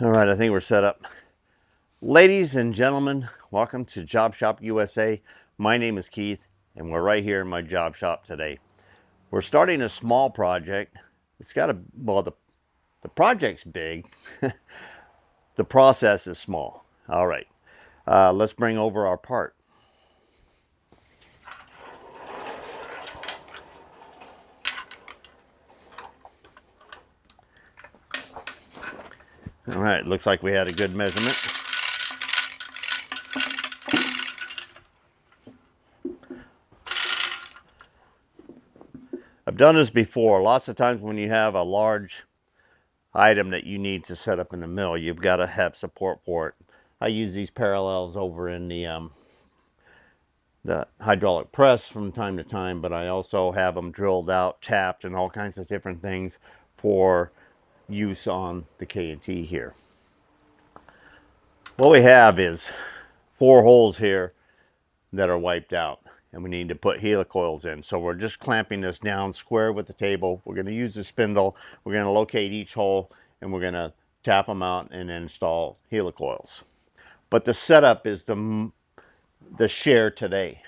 All right, I think we're set up. Ladies and gentlemen, welcome to Job Shop USA. My name is Keith, and we're right here in my job shop today. We're starting a small project. It's got a, well, the project's big. The process is small. All right, let's bring over our part. All right, looks like we had a good measurement. I've done this before. Lots of times when you have a large item that you need to set up in the mill, you've got to have support for it. I use these parallels over in the hydraulic press from time to time, but I also have them drilled out, tapped, and all kinds of different things for use on the K&T here. What we have is 4 holes here that are wiped out, and we need to put helicoils in. So we're just clamping this down square with the table. We're going to use the spindle. We're going to locate each hole, and we're going to tap them out and install helicoils. But the setup is the share today.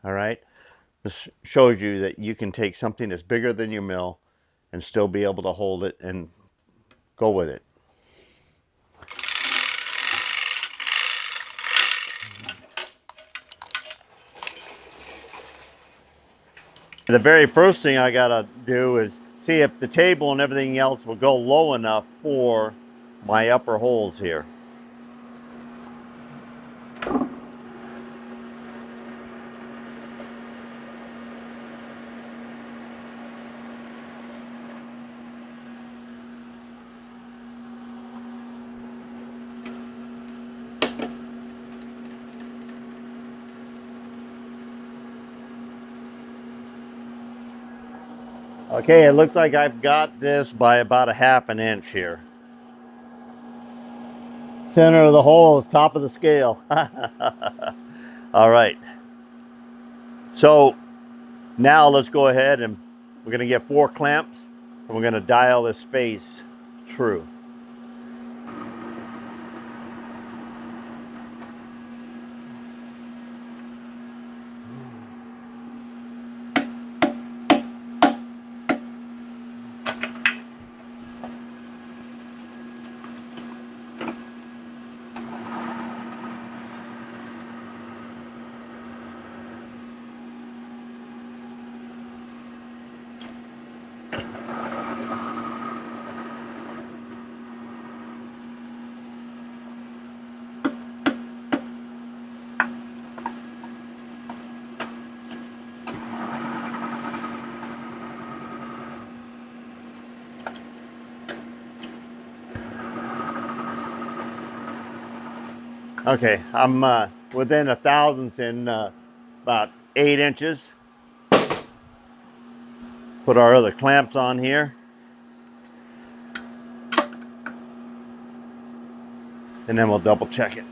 All right. This shows you that you can take something that's bigger than your mill and still be able to hold it and go with it. The very first thing I gotta do is see if the table and everything else will go low enough for my upper holes here. Okay, it looks like I've got this by about 1/2 inch here. Center of the hole is top of the scale. All right. So now let's go ahead and we're going to get 4 clamps and we're going to dial this face true. Okay, I'm within 1/1000 in about 8 inches. Put our other clamps on here. And then we'll double check it.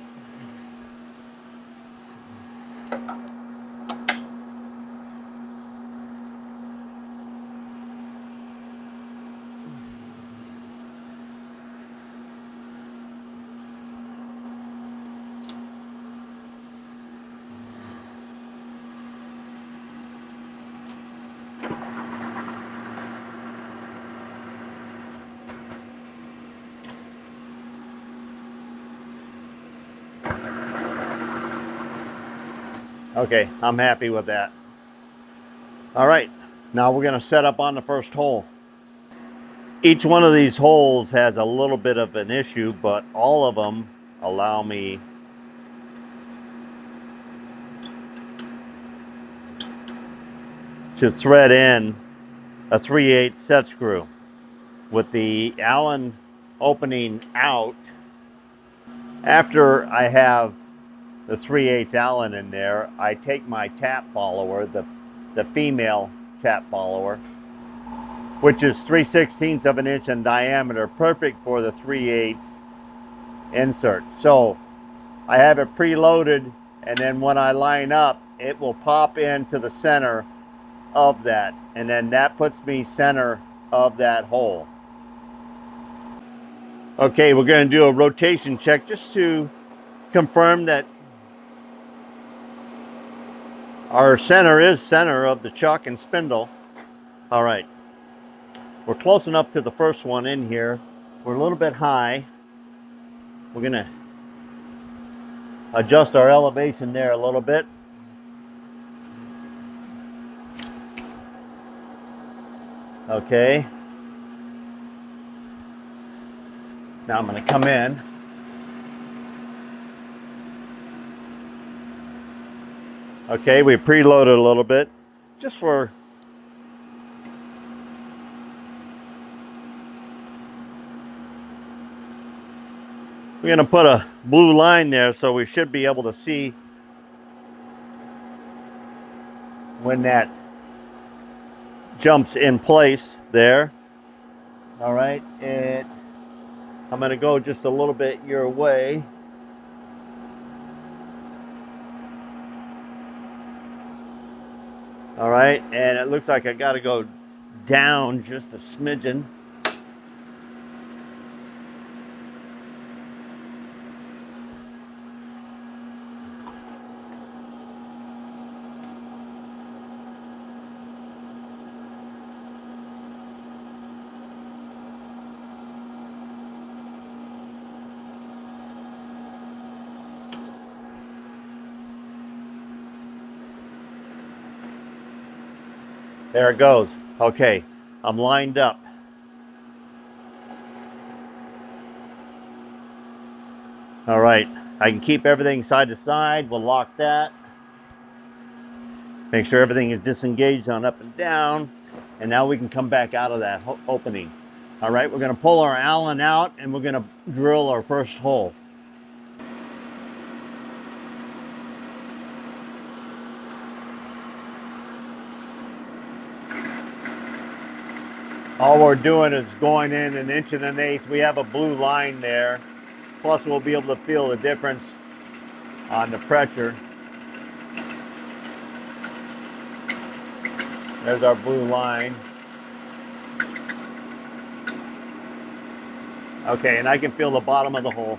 Okay, I'm happy with that. All right, now we're gonna set up on the first hole. Each one of these holes has a little bit of an issue, but all of them allow me to thread in a 3/8 set screw. With the Allen opening out, after I have the 3/8 Allen in there, I take my tap follower, the female tap follower, which is 3/16 of an inch in diameter, perfect for the 3/8 insert. So I have it preloaded, and then when I line up, it will pop into the center of that, and then that puts me center of that hole. Okay, we're going to do a rotation check just to confirm that our center is center of the chuck and spindle. All right, we're close enough to the first one in here. We're a little bit high. We're going to adjust our elevation there a little bit. Okay. Now I'm going to come in. Okay, we preloaded a little bit just for we're going to put a blue line there, so we should be able to see when that jumps in place there. All right, and I'm going to go just a little bit your way. All right, and it looks like I got to go down just a smidgen. There it goes. Okay, I'm lined up. All right, I can keep everything side to side. We'll lock that. Make sure everything is disengaged on up and down. And now we can come back out of that opening. All right, we're going to pull our Allen out and we're going to drill our first hole. All we're doing is going in 1.125 inches. We have a blue line there. Plus we'll be able to feel the difference on the pressure. There's our blue line. Okay, and I can feel the bottom of the hole.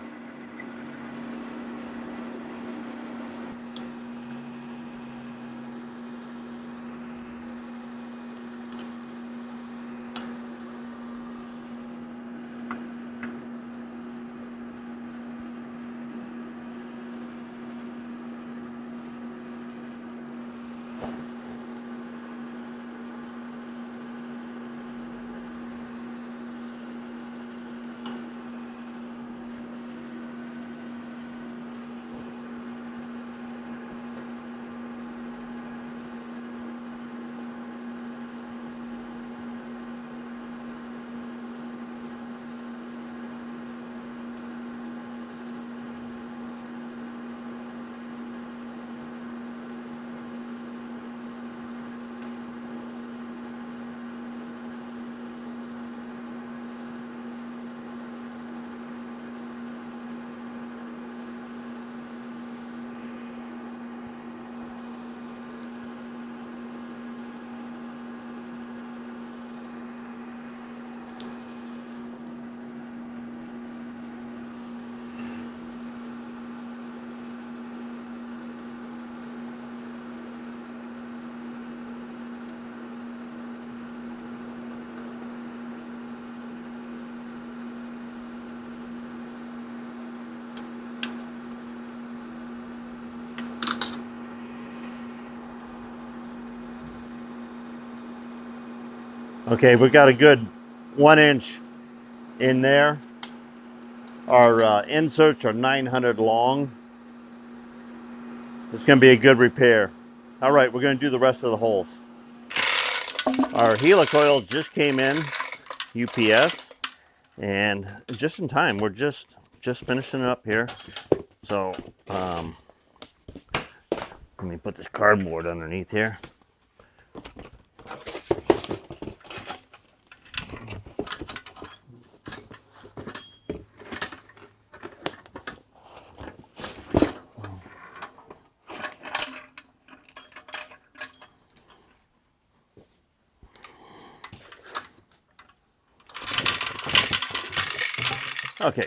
Okay, we got a good 1 inch in there. Our inserts are 900 long. It's going to be a good repair. All right, we're going to do the rest of the holes. Our helicoils just came in, UPS, and just in time. We're just finishing it up here. So let me put this cardboard underneath here. Okay.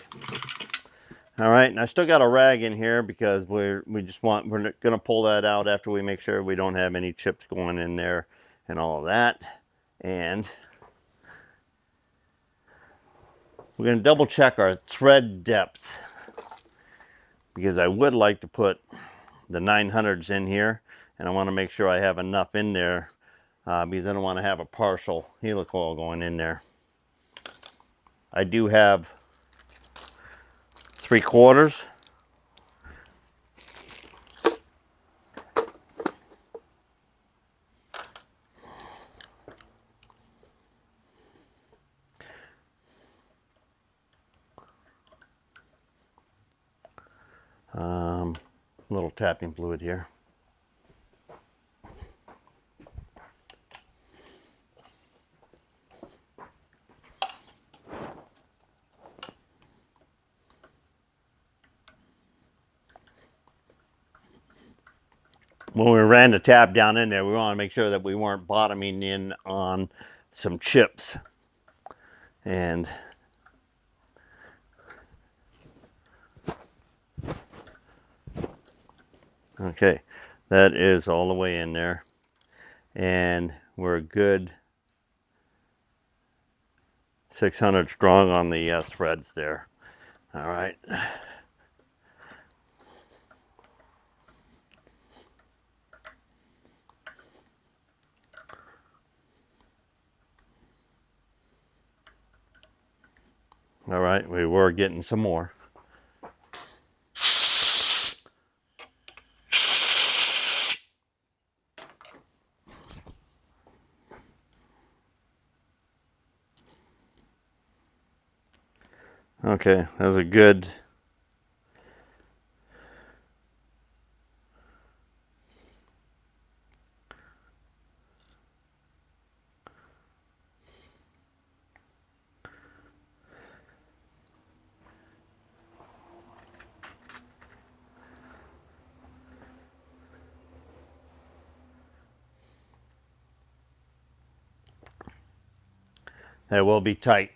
All right, and I still got a rag in here because we're gonna pull that out after we make sure we don't have any chips going in there and all of that. And we're gonna double check our thread depth because I would like to put the 900s in here, and I want to make sure I have enough in there because I don't want to have a partial helicoil going in there. I do have 3/4. Little tapping fluid here. When we ran the tab down in there, we want to make sure that we weren't bottoming in on some chips. And okay, that is all the way in there. And we're a good 600 strong on the threads there. All right. All right, we were getting some more. Okay, that was a good. That will be tight.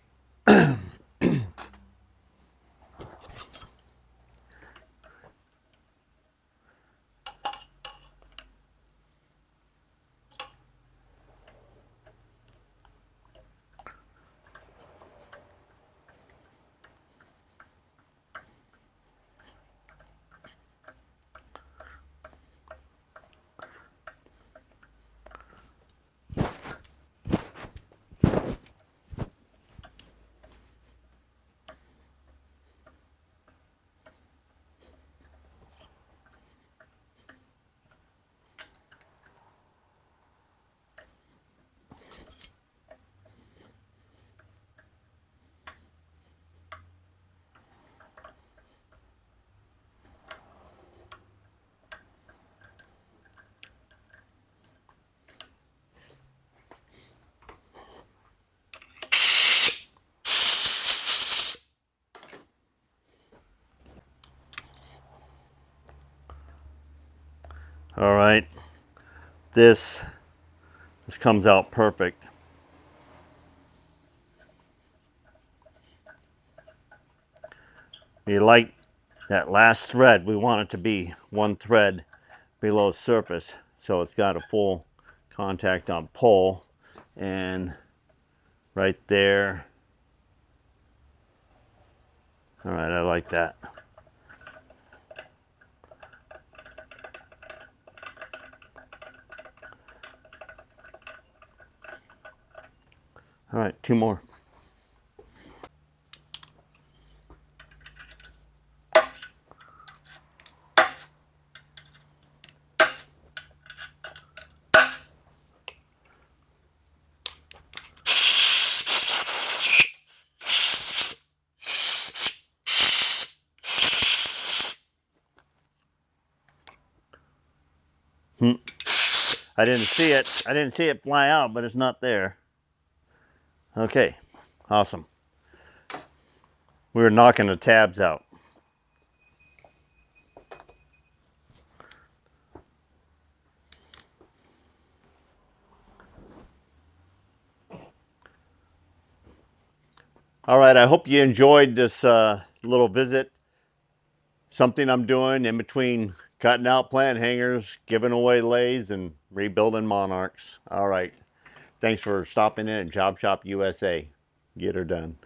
All right, this comes out perfect. We like that last thread. We want it to be one thread below surface, so it's got a full contact on pull, and right there. All right, I like that. All right, 2 more. I didn't see it. I didn't see it fly out, but it's not there. Okay, awesome. We were knocking the tabs out. All right, I hope you enjoyed this little visit. Something I'm doing in between cutting out plant hangers, giving away lathes, and rebuilding monarchs. All right, thanks for stopping in at Job Shop USA. Get her done.